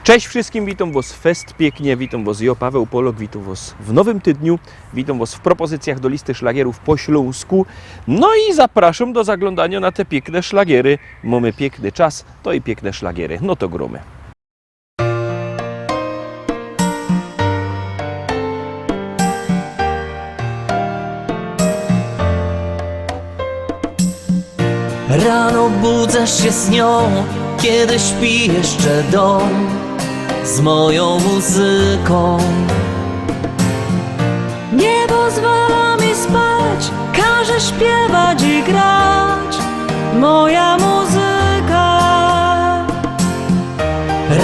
Cześć wszystkim, witam Was fest pięknie, witam Was ja, Paweł Polok, witam Was w nowym tygodniu, witam Was w propozycjach do listy szlagierów po śląsku. No i zapraszam do zaglądania na te piękne szlagiery. Mamy piękny czas, to i piękne szlagiery, no to gromy. Rano budzasz się z nią, kiedy śpi jeszcze dom, z moją muzyką. Nie pozwala mi spać, każe śpiewać i grać moja muzyka.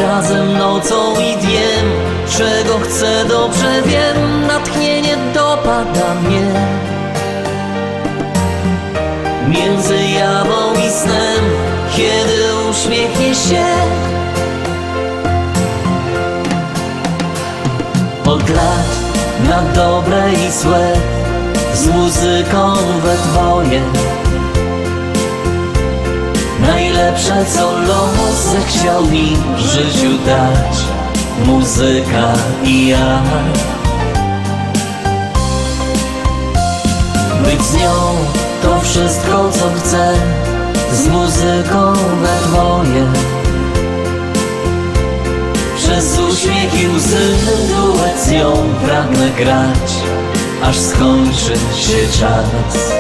Razem nocą i dniem, czego chcę dobrze wiem, natchnienie dopada mnie. Między jawą i snem, kiedy uśmiechnie się. Od lat na dobre i złe, z muzyką we dwoje. Najlepsze co los zechciał mi w życiu dać, muzyka i ja. Być z nią to wszystko co chcę, z muzyką we dwoje. Przez uśmiech i łzy duet z nią pragnę grać, aż skończy się czas.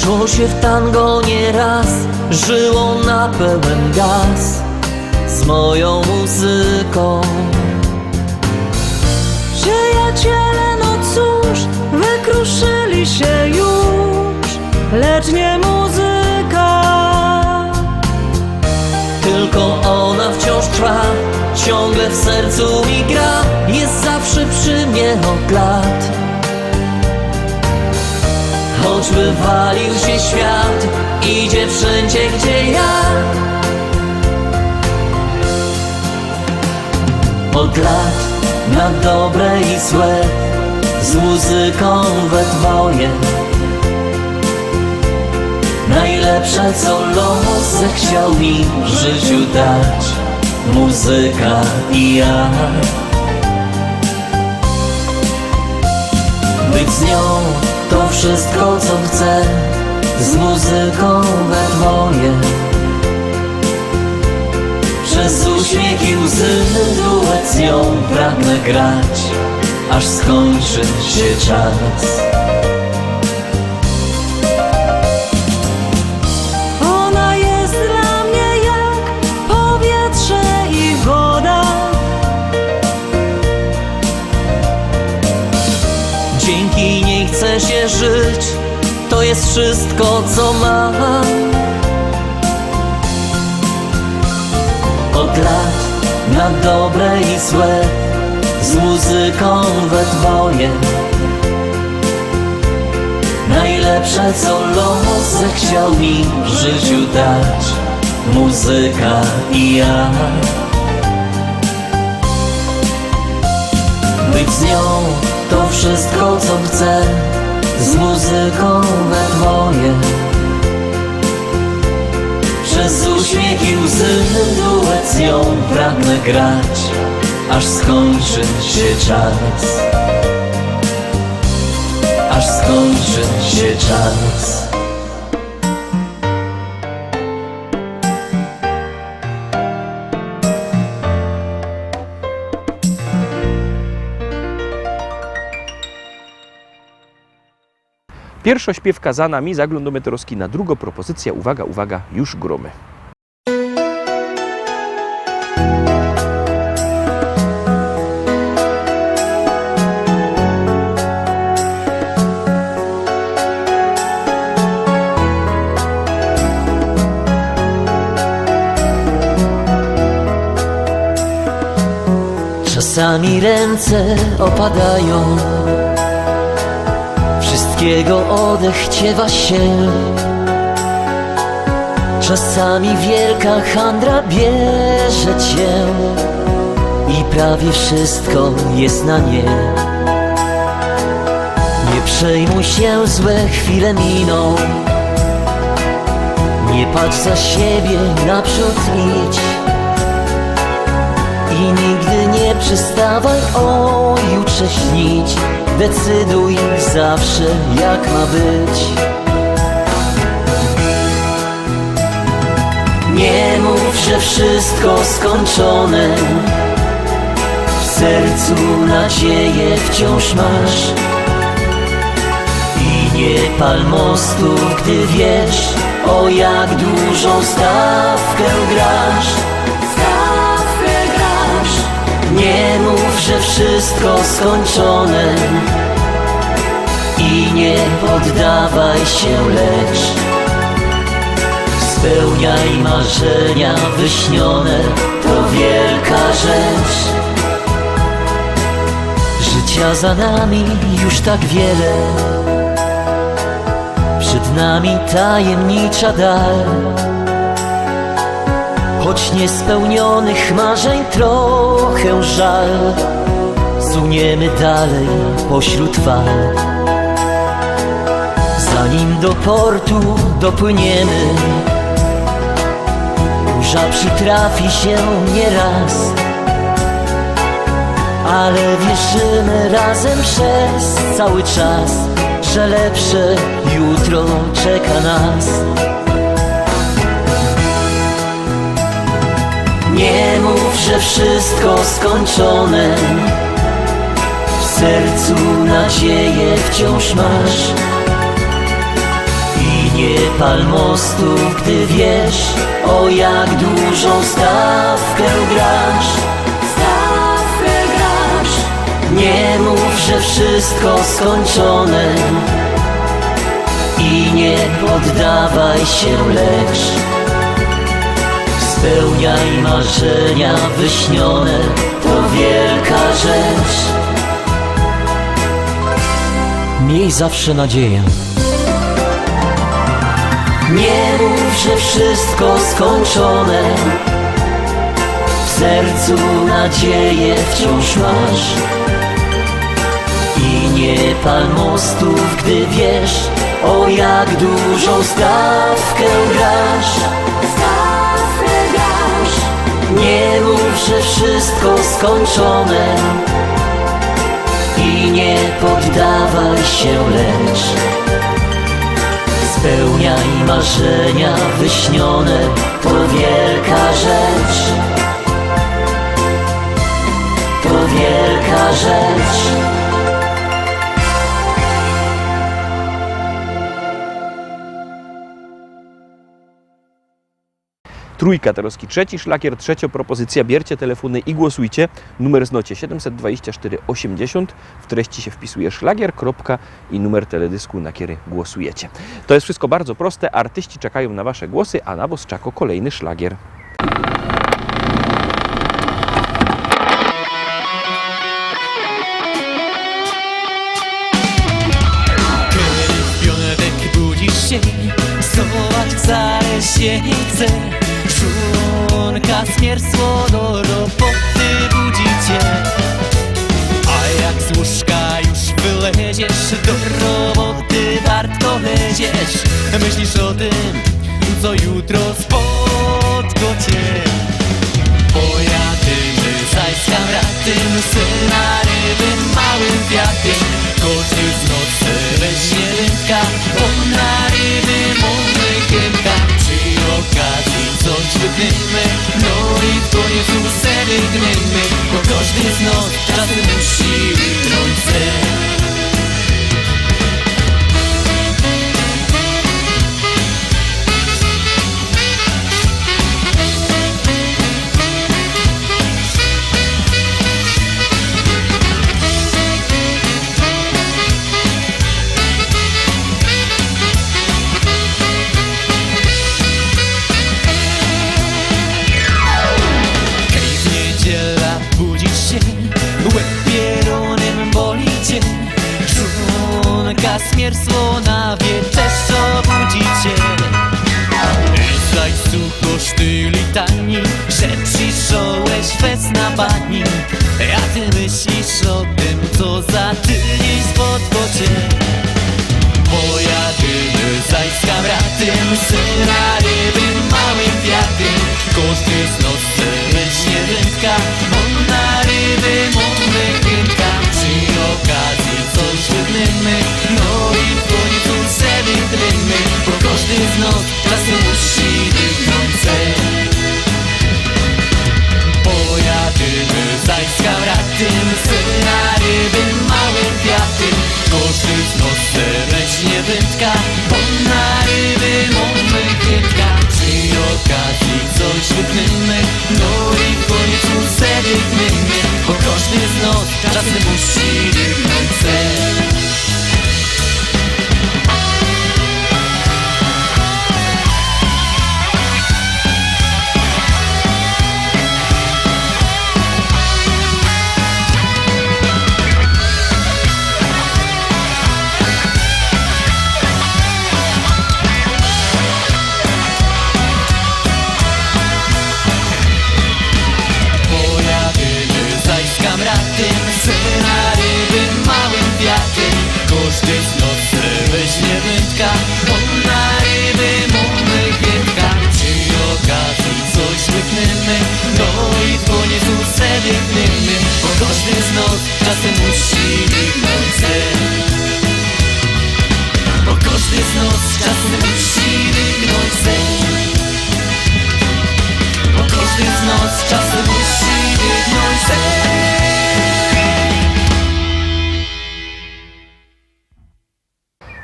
Szło się w tango nieraz, żyło na pełen gaz z moją muzyką. Przyjaciele, no cóż, wykruszyli się już, lecz nie muzyka. Tylko ona wciąż trwa, ciągle w sercu mi gra, jest zawsze przy mnie od lat. Choćby walił się świat, idzie wszędzie gdzie ja. Od lat na dobre i złe, z muzyką we dwoje. Najlepsze co los zechciał mi w życiu dać, muzyka i ja. Być z nią to wszystko co chcę, z muzyką we dwoje. Przez uśmiech i łzy duet z nią pragnę grać, aż skończy się czas. Ona jest dla mnie jak powietrze i woda. Dzięki niej chce się żyć, to jest wszystko co mam. Od lat na dobre i złe, z muzyką we dwoje. Najlepsze co los zechciał mi w życiu dać, muzyka i ja. Być z nią to wszystko co chcę, z muzyką we dwoje. Przez uśmiech i łzy duet z nią pragnę grać, aż skończy się czas. Aż skończy się czas. Pierwsza śpiewka za nami, zaglądamy teraz na drugą propozycję. Uwaga, uwaga, już gromy. Czasami ręce opadają, wszystkiego odechciewa się. Czasami wielka handra bierze cię i prawie wszystko jest na nie. Nie przejmuj się, złe chwile miną, nie patrz za siebie, naprzód idź. I nigdy nie przestawaj o jutrze śnić. Decyduj zawsze, jak ma być. Nie mów, że wszystko skończone. W sercu nadzieję wciąż masz. I nie pal mostu, gdy wiesz, o jak dużą stawkę grasz. Nie mów, że wszystko skończone. I nie poddawaj się, lecz spełniaj marzenia wyśnione. To wielka rzecz. Życia za nami już tak wiele. Przed nami tajemnicza dal. Choć niespełnionych marzeń trochę żal, suniemy dalej pośród fal. Zanim do portu dopłyniemy, burza przytrafi się nieraz. Ale wierzymy razem przez cały czas, że lepsze jutro czeka nas. Nie mów, że wszystko skończone. W sercu nadzieję wciąż masz. I nie pal mostu, gdy wiesz, o jak dużą stawkę grasz. Nie mów, że wszystko skończone. I nie poddawaj się, lecz spełniaj marzenia wyśnione. To wielka rzecz. Miej zawsze nadzieję. Nie mów, że wszystko skończone. W sercu nadzieję wciąż masz. I nie pal mostów, gdy wiesz, o jak dużą stawkę grasz. Nie mów, że wszystko skończone. I nie poddawaj się, lecz spełniaj marzenia wyśnione. To wielka rzecz. To wielka rzecz. Trójka, Tarowski trzeci szlagier, trzecia propozycja. Bierzcie telefony i głosujcie. Numer znocie 724 80. W treści się wpisuje szlagier, kropka i numer teledysku, na który głosujecie. To jest wszystko bardzo proste. Artyści czekają na Wasze głosy, a na was czeka kolejny szlagier. W piątek budzisz się, zobacz wcale się nie chce. Członka smiersło do roboty budzi cię. A jak z łóżka już wyleziesz, do roboty wartko leziesz. Myślisz o tym, co jutro spotka cię. Pojadymy zaś z kamratem, syna ryby małym wiatrem. Każdy z nocy weźmie wędka, bo na ryby może kępka. Przy okazji coś wytniemy, no i w końcu se wygniemy. Bo każdy z nas czasem musi wytrąć se. Smiersło na wieczerzo budzi cię. Zaś słuchasz ty litanii, że przyszłeś fest na bani. A ty myślisz o tym, co za tydzień spotka cię. Pojadymy zaś z kamratem, syna ryby noc, czasem musi dychnąć sen. Pojadymy zaś z kamratem, syna ryby małym kwiatem. Każdy z nos serdecznie wędka, bo na ryby mamy chętka. Przy okazji coś wypnymy, no i w końcu sedyknymy, bo każdy z nos czasem musi dychnąć sen. Syna ryby małym kwiatem, każdy z nos weźmie wędka, bo na ryby mamy chętka. Przy okazji coś łykniemy, no i w końcu sedykniemy, bo każdy z nos czasem musi dychnąć sen. Bo każdy z nos czasem musi dychnąć sen. Bo każdy z nos czasem musi dychnąć sen.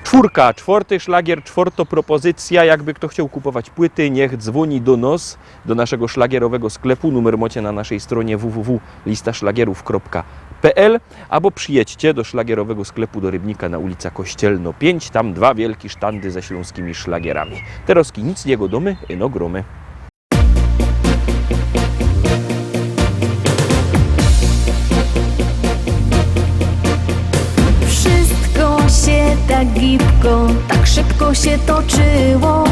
Czwórka, czwarty szlagier, czwarta propozycja. Jakby kto chciał kupować płyty, niech dzwoni do nas, do naszego szlagierowego sklepu. Numer macie na naszej stronie www.listaszlagierów.pl albo przyjedźcie do szlagierowego sklepu do Rybnika na ulica Kościelno 5. Tam dwa wielkie sztandy ze śląskimi szlagierami. Teraz nic nie godomy, ino gromy. Się tak gibko, tak szybko się toczyło.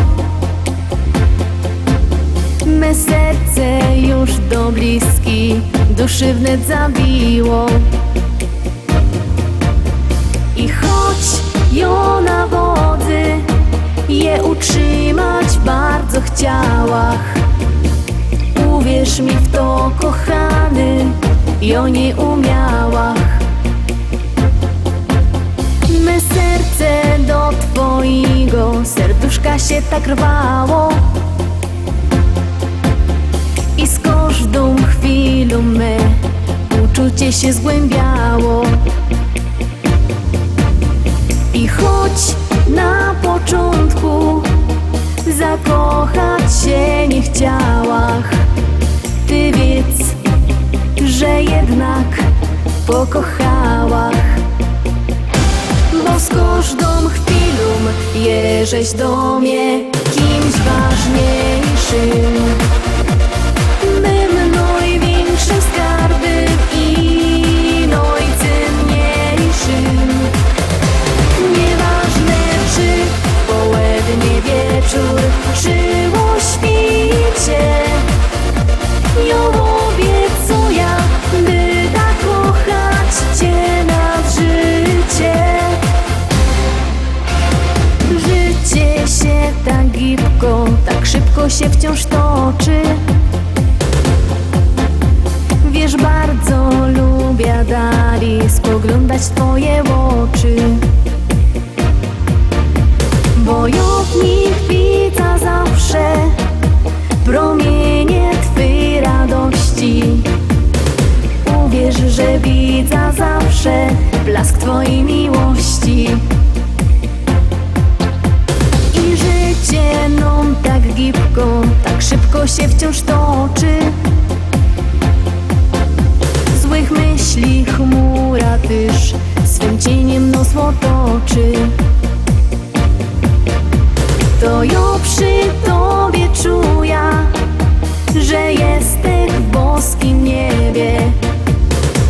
Me serce już do bliski duszy wnet zabiło. I choć ją na wodzy je utrzymać bardzo chciałach, uwierz mi w to, kochany, ją nie umiałach. Me serce do twojego serduszka się tak rwało i z każdą chwilą me uczucie się zgłębiało. I choć na początku zakochać się nie chciałach, ty wiedz, że jednak pokochałach. Bo z każdą chwilą jeżeś do mnie kimś ważniejszym, mym największym skarbem i najcenniejszym. Nieważne czy południe, wieczór, czy o świcie, ją obiecuję, by tak kochać cię na życie. Życie się tak gibko, tak szybko się wciąż toczy. Wiesz, bardzo lubię dali spoglądać w twoje oczy, bo ja w nich widzę zawsze promienie twej radości. Uwierz, że widzę zawsze blask twojej miłości. I życie nam tak gibko, tak szybko się wciąż toczy. Złych myśli chmura też swym cieniem nos otoczy. To ja przy tobie czuję, że jesteś w boskim niebie.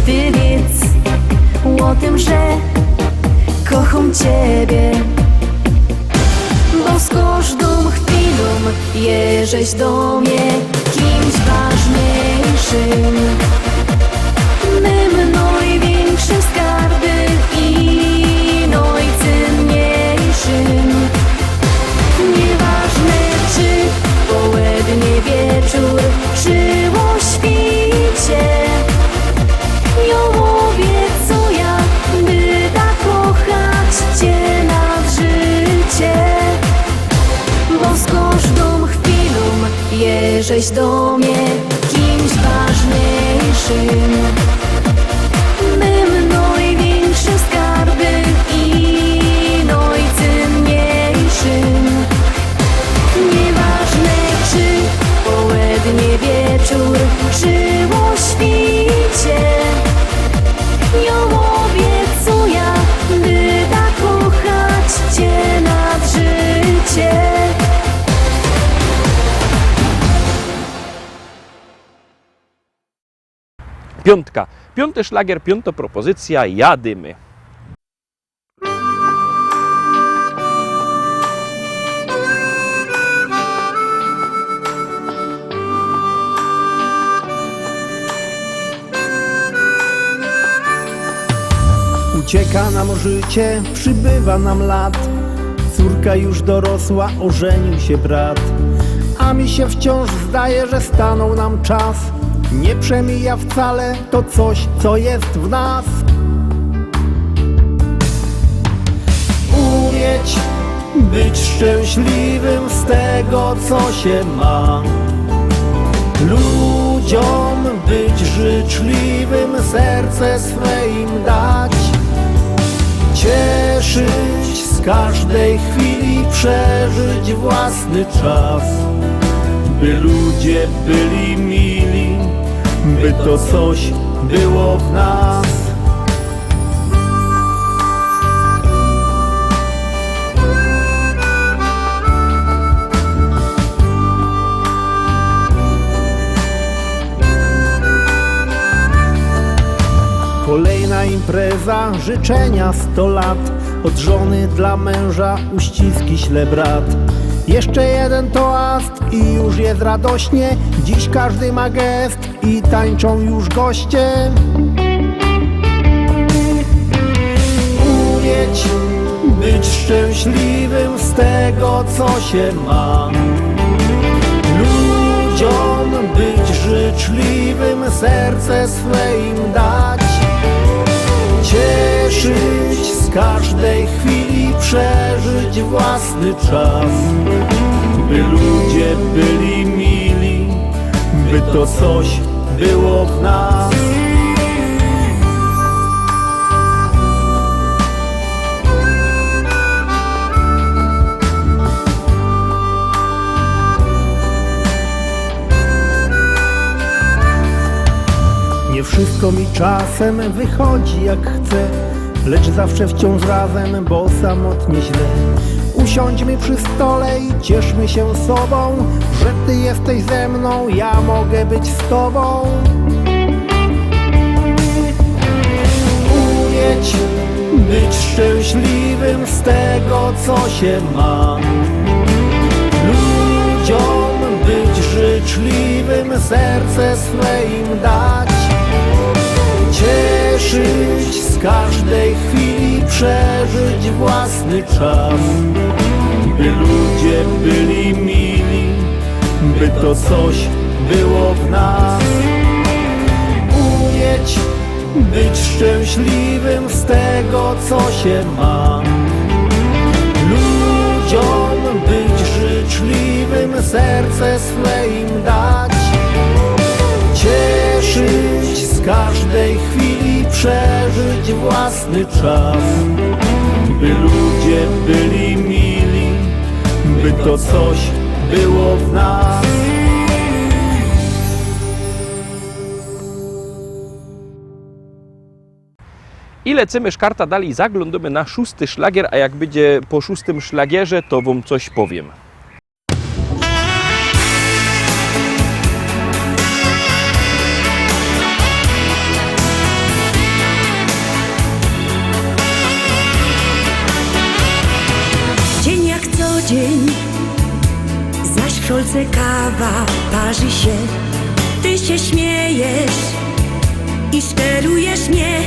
Ty wiedz o tym, że kocham ciebie. Bo z każdą chwilą jeżeś do mnie kimś ważniejszym, mym największym skarbem i najcenniejszym. Nieważne czy południe, wieczór, czy o świcie, ją obiecuję, by tak kochać cię na życie. Bo z wierzyć do mnie kimś ważniejszym, bym największym skarbem i najcenniejszym. Nieważne czy południe, wieczór, czy o świcie, ją obiecuję, by tak kochać cię nad życie. Piątka. Piąty szlagier, piąta propozycja, jadymy. Ucieka nam życie, przybywa nam lat. Córka już dorosła, ożenił się brat. A mi się wciąż zdaje, że stanął nam czas. Nie przemija wcale to coś, co jest w nas. Umieć być szczęśliwym z tego, co się ma. Ludziom być życzliwym, serce swe im dać. Cieszyć z każdej chwili, przeżyć własny czas. By ludzie byli mili, by to coś było w nas. Kolejna impreza, życzenia 100 lat. Od żony dla męża uściski śle brat. Jeszcze jeden toast i już jest radośnie. Dziś każdy ma gest i tańczą już goście. Umieć być szczęśliwym z tego, co się ma. Ludziom być życzliwym, serce swe im dać. Cieszyć z każdej chwili, przeżyć własny czas. By ludzie byli mili, by to coś było w nas. Nie wszystko mi czasem wychodzi jak chcę, lecz zawsze wciąż razem, bo samotnie źle. Usiądźmy przy stole i cieszmy się sobą, że ty jesteś ze mną, ja mogę być z tobą. Umieć być szczęśliwym z tego, co się ma. Ludziom być życzliwym, serce swe im dać. Cieszyć z każdej chwili, przeżyć własny czas. By ludzie byli mili, by to coś było w nas. Umieć być szczęśliwym z tego, co się ma. Ludziom być życzliwym, serce swe im dać. Cieszyć z każdej chwili, przeżyć własny czas. By ludzie byli mili, by to coś było w nas. I lecimy szkarta dalej, zaglądamy na 6. szlagier, a jak będzie po 6. szlagierze, to wam coś powiem. Dzień jak co dzień, zaś w szolce kawa parzy się. Ty się śmiejesz i szczerujesz mnie.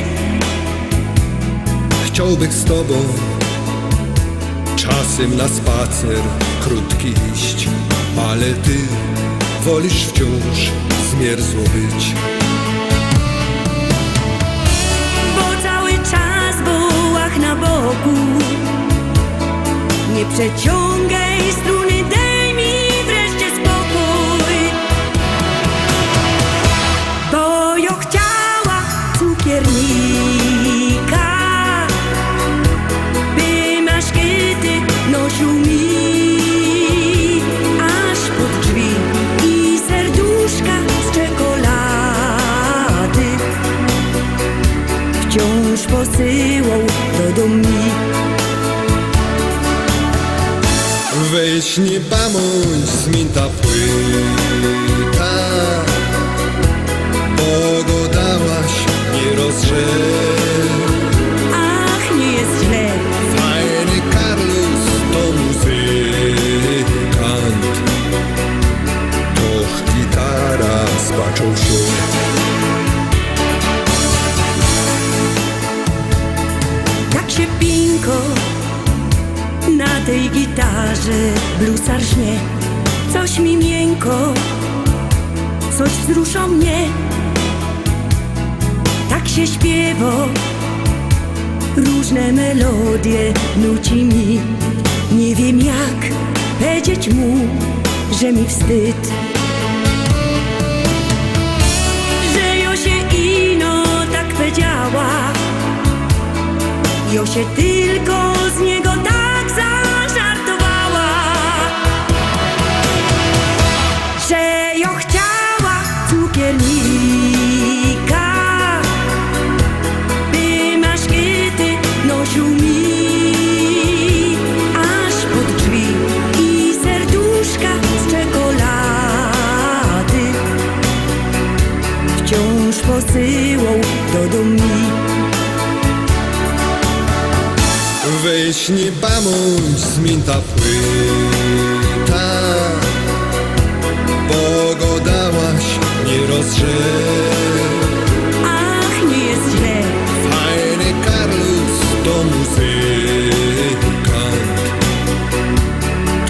Chciałbym z tobą czasem na spacer krótki iść, ale ty wolisz wciąż zmierzło być. Bo cały czas w wołach na boku, nie przeciągaj struny, daj mi wreszcie spokój. Weź nie bądź zmięta płyta, bo go dałaś nie rozrzeć. Ach, nie jest źle. Fajny Carlos to muzykant, doch gitara spaczą się. Tak się pinko na tej gitarze bluesar żnie. Coś mi miękko, coś wzrusza mnie. Tak się śpiewa, różne melodie nuci mi. Nie wiem jak powiedzieć mu, że mi wstyd, że jo się ino tak powiedziała. Jo się tylko z niego tak zażartowała, że jo chciała cukiernika, by maszkiety nosił mi aż pod drzwi i serduszka z czekolady wciąż posyłał do domu. Weź nie bądź zmięta płyta, bo go dałaś nie rozrzeć. Ach, nie jest źle. Fajny Carlos to muzykant,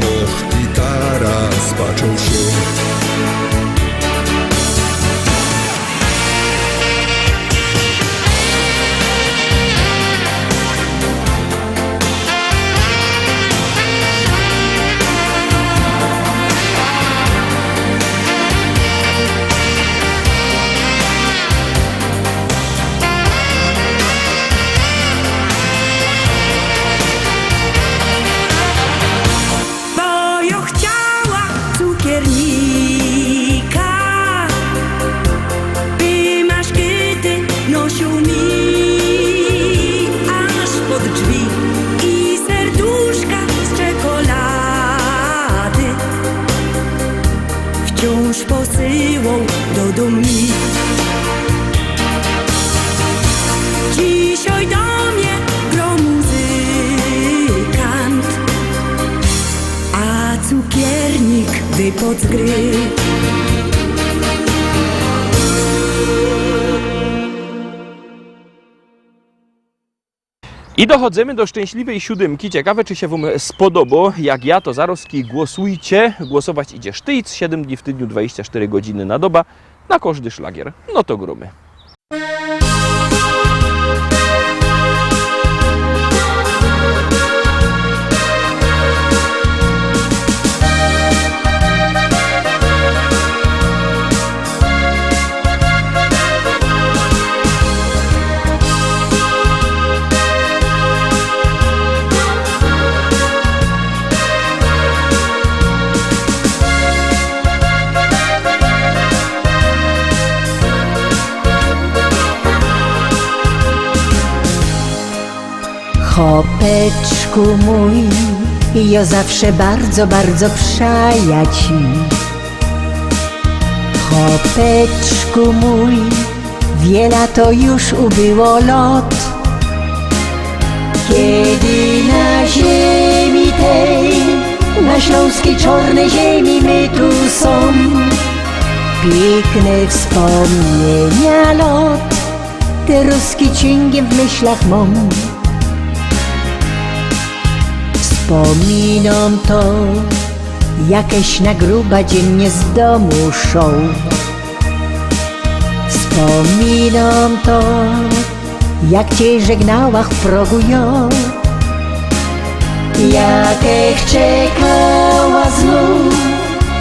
doch gitara spaczą się. Wciąż posyłał do domu. Dzisiaj do mnie gro muzykant, a cukiernik wypadł z gry. I dochodzimy do szczęśliwej siódemki. Ciekawe, czy się Wam spodoba. Jak ja, to zaroski głosujcie. Głosować idzie sztyjc, 7 dni w tygodniu, 24 godziny na doba, na każdy szlagier. No to grumy. Chopeczku mój, jo zawsze bardzo, bardzo przaja ci. Chopeczku mój, wiele to już ubyło lot, kiedy na ziemi tej, na śląskiej czarnej ziemi my tu są. Piękne wspomnienia lot, te ruski ciągiem w myślach mam. Wspominam to, jakieś na gruba dziennie z domu szą. Wspominam to, jak cię żegnała w progu ją. Jakech czekała znów,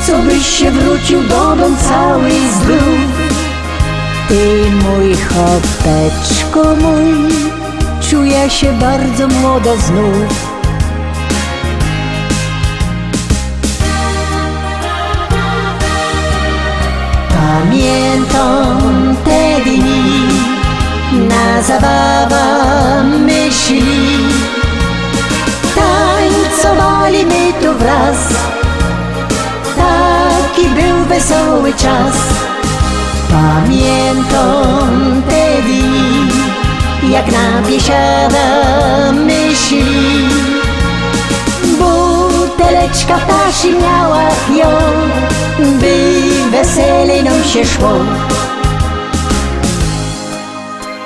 co byś się wrócił do domu cały zdrów. Ty mój chopeczku mój, czuję się bardzo młoda znów. Pamiętam te dni, na zabawa myśli. Tańcowali my tu wraz, wesoły czas. Pamiętam te dni, jak na biesiada myśli. Buteleczka ptasi miała ją, by weselej nam się szło.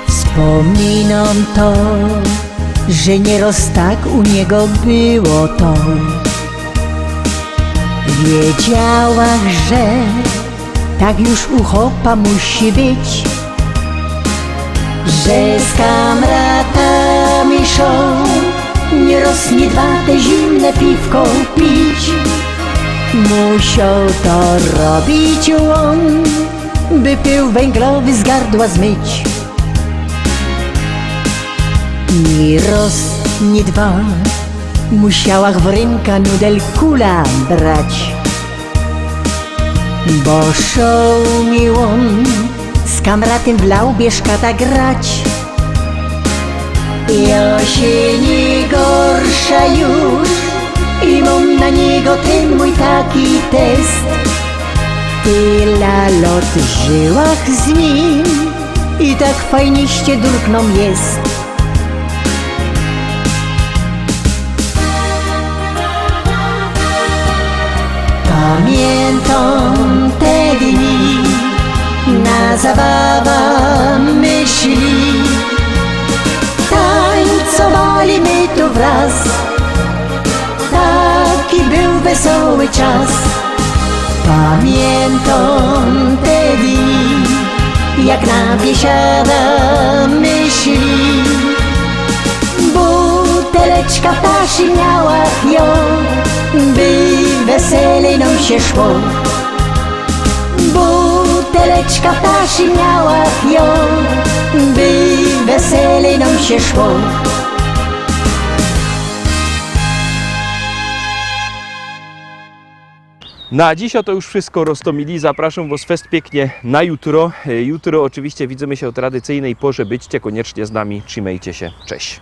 Wspominam to, że nieraz tak u niego było to. Wiedziałam, że tak już u chopa musi być, że z kamratami szą nieraz nie dwa te zimne piwko pić. Musiał to robić on, by pył węglowy z gardła zmyć. Ni raz, ni dwa musiała w ręka nudel kula brać, bo szał mi on z kamratem w Laubieżkata grać. Ja się nie gorsza już i mam na niego ten mój taki test. Tyle lat żyłach z nim i tak fajniście durkną jest. Pamiętam te dni, na zabawa myśli. Tańcowali my tu wraz, taki był wesoły czas. Pamiętam te dni, jak na biesiada myśli. Buteleczka ptasi miała ją, by weselej nam się szło. Buteleczka ptasi miała ją, by weselej nam się szło. Na dziś to już wszystko, Roztomili. Zapraszam Was fest pięknie na jutro. Jutro oczywiście widzimy się o tradycyjnej porze. Byćcie koniecznie z nami. Trzymajcie się. Cześć.